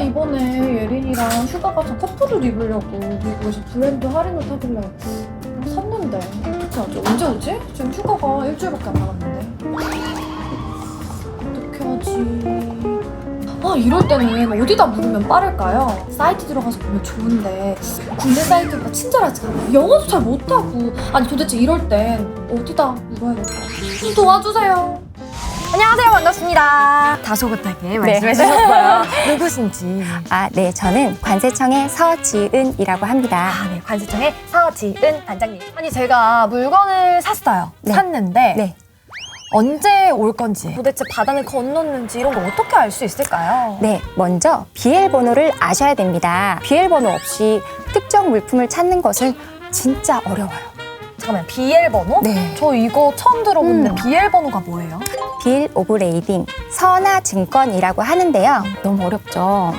이번에 예린이랑 휴가 가서 커플을 입으려고 미국에서 브랜드 할인을 타길래 샀는데 어떻게 하지? 언제 오지? 지금 휴가가 일주일밖에 안 남았는데 어떻게 하지? 이럴 때는 어디다 물으면 빠를까요? 사이트 들어가서 보면 좋은데 국내 사이트가 친절하지 않아요. 영어도 잘 못하고 아니 도대체 이럴 땐 어디다 물어야 될까? 좀 도와주세요. 안녕하세요. 반갑습니다. 다소곳하게 말씀해 주셨어요. 누구신지. 네, 저는 관세청의 서지은이라고 합니다. 네, 관세청의 서지은 반장님. 아니, 제가 물건을 샀어요. 네. 샀는데 네. 언제 올 건지, 도대체 바다는 건넜는지 이런 거 어떻게 알 수 있을까요? 네, 먼저 BL 번호를 아셔야 됩니다. BL 번호 없이 특정 물품을 찾는 것은 진짜 어려워요. 잠깐만, BL 번호? 네. 저 이거 처음 들어보는데 BL 번호가 뭐예요? 빌 오브 레이딩, 선화증권이라고 하는데요. 너무 어렵죠?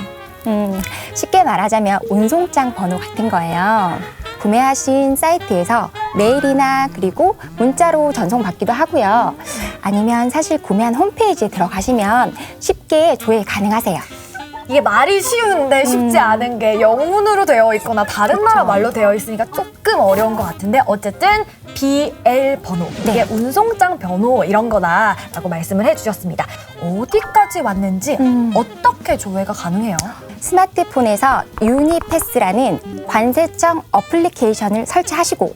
쉽게 말하자면 운송장 번호 같은 거예요. 구매하신 사이트에서 메일이나 그리고 문자로 전송받기도 하고요. 아니면 사실 구매한 홈페이지에 들어가시면 쉽게 조회 가능하세요. 이게 말이 쉬운데 쉽지 않은 게 영문으로 되어 있거나 다른 나라 말로 되어 있으니까 조금 어려운 것 같은데 어쨌든 BL 번호, 이게 운송장 번호 이런 거다라고 말씀을 해주셨습니다. 어디까지 왔는지 어떻게 조회가 가능해요? 스마트폰에서 유니패스라는 관세청 어플리케이션을 설치하시고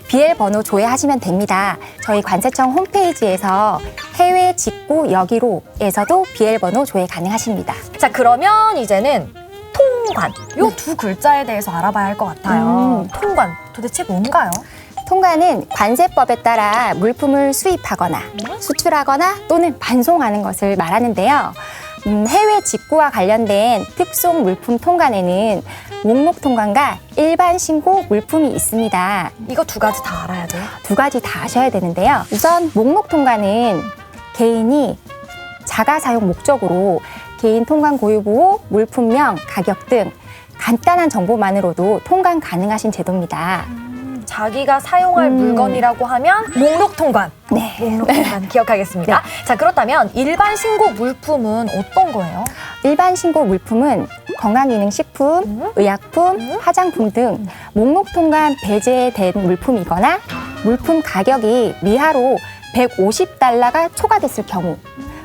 BL 번호 조회하시면 됩니다. 저희 관세청 홈페이지에서 해외 직구 여기로에서도 BL 번호 조회 가능하십니다. 자, 그러면 이제는 통관, 요 두 글자에 대해서 알아봐야 할 것 같아요. 통관, 도대체 뭔가요? 통관은 관세법에 따라 물품을 수입하거나 수출하거나 또는 반송하는 것을 말하는데요. 해외 직구와 관련된 특송 물품 통관에는 목록 통관과 일반 신고 물품이 있습니다. 이거 두 가지 다 알아야 돼요? 두 가지 다 아셔야 되는데요. 우선 목록 통관은 개인이 자가 사용 목적으로 개인 통관 고유 보호, 물품명, 가격 등 간단한 정보만으로도 통관 가능하신 제도입니다. 자기가 사용할 물건이라고 하면 목록 통관. 네. 목록 통관 기억하겠습니다. 자, 그렇다면 일반 신고 물품은 어떤 거예요? 일반 신고 물품은 건강기능식품, 의약품, 화장품 등 목록 통관 배제된 물품이거나 물품 가격이 미하로 150달러가 초과됐을 경우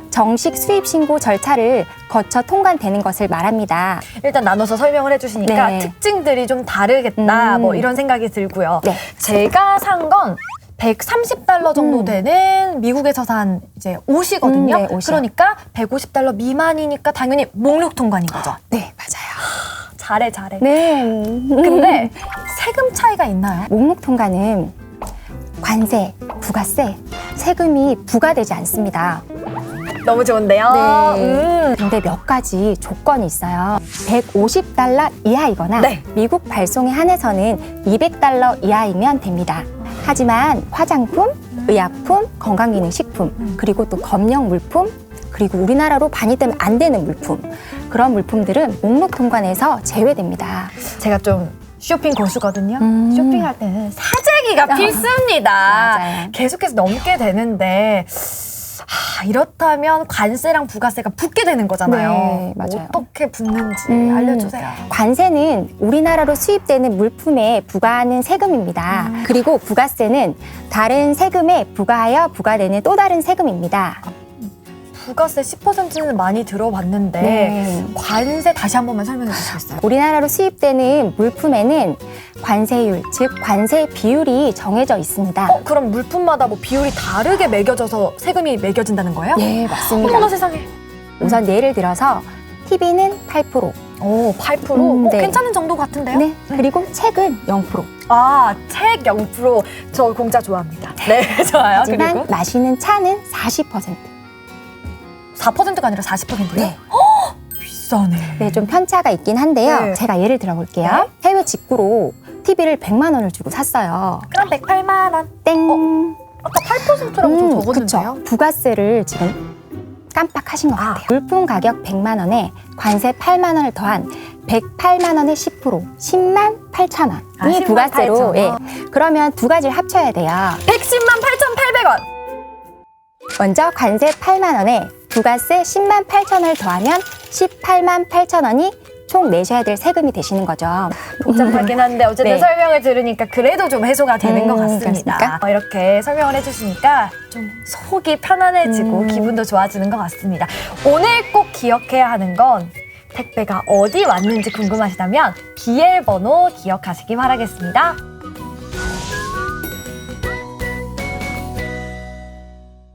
정식 수입 신고 절차를 거쳐 통관되는 것을 말합니다. 일단 나눠서 설명을 해주시니까 네. 특징들이 좀 다르겠다 뭐 이런 생각이 들고요. 네. 제가 산 건 130달러 정도 되는 미국에서 산 이제 옷이거든요. 네, 옷이요. 그러니까 150달러 미만이니까 당연히 목록 통관인 거죠. 네, 맞아요. 잘해. 네. 근데 세금 차이가 있나요? 목록 통관은 관세, 부가세, 세금이 부과되지 않습니다. 너무 좋은데요. 네. 근데 몇 가지 조건이 있어요. 150달러 이하이거나 네. 미국 발송에 한해서는 200달러 이하이면 됩니다. 하지만 화장품, 의약품, 건강기능식품, 그리고 또 검역 물품, 그리고 우리나라로 반입되면 안 되는 물품, 그런 물품들은 목록 통관에서 제외됩니다. 제가 좀 쇼핑 고수거든요. 쇼핑할 때는 사재기가 필수입니다. 맞아요. 계속해서 넘게 되는데 이렇다면 관세랑 부가세가 붙게 되는 거잖아요. 네, 맞아요. 어떻게 붙는지 알려주세요. 관세는 우리나라로 수입되는 물품에 부과하는 세금입니다. 그리고 부가세는 다른 세금에 부과하여 부과되는 또 다른 세금입니다. 부가세 10%는 많이 들어봤는데 네. 관세 다시 한 번만 설명해 주시겠어요? 우리나라로 수입되는 물품에는 관세율, 즉 관세 비율이 정해져 있습니다. 그럼 물품마다 뭐 비율이 다르게 매겨져서 세금이 매겨진다는 거예요? 네, 맞습니다. 어머나 세상에. 우선 예를 들어서 TV는 8%, 오, 8%? 네. 괜찮은 정도 같은데요? 네, 그리고 책은 0%. 책 0%. 저 공짜 좋아합니다. 네, 좋아요. 하지만 그리고 마시는 차는 40%. 4%가 아니라 40%예요? 네. 비싸네. 네, 좀 편차가 있긴 한데요. 네. 제가 예를 들어볼게요. 네. 해외 직구로 TV를 100만 원을 주고 샀어요. 그럼 108만 원. 땡. 아까 8%라고 좀 적었는데요? 그쵸. 부가세를 지금 깜빡하신 것 같아요. 물품 가격 100만 원에 관세 8만 원을 더한 108만 원의 10%, 10만 8천 원이 10만 부가세로. 8천 예. 원. 그러면 두 가지를 합쳐야 돼요. 110만 8,800원. 먼저 관세 8만 원에 부가세 10만 8천 원을 더하면 18만 8천 원이 총 내셔야 될 세금이 되시는 거죠. 복잡하긴 한데 어쨌든 네. 설명을 들으니까 그래도 좀 해소가 되는 것 같습니다. 그렇습니까? 이렇게 설명을 해주시니까 좀 속이 편안해지고 기분도 좋아지는 것 같습니다. 오늘 꼭 기억해야 하는 건 택배가 어디 왔는지 궁금하시다면 BL 번호 기억하시기 바라겠습니다.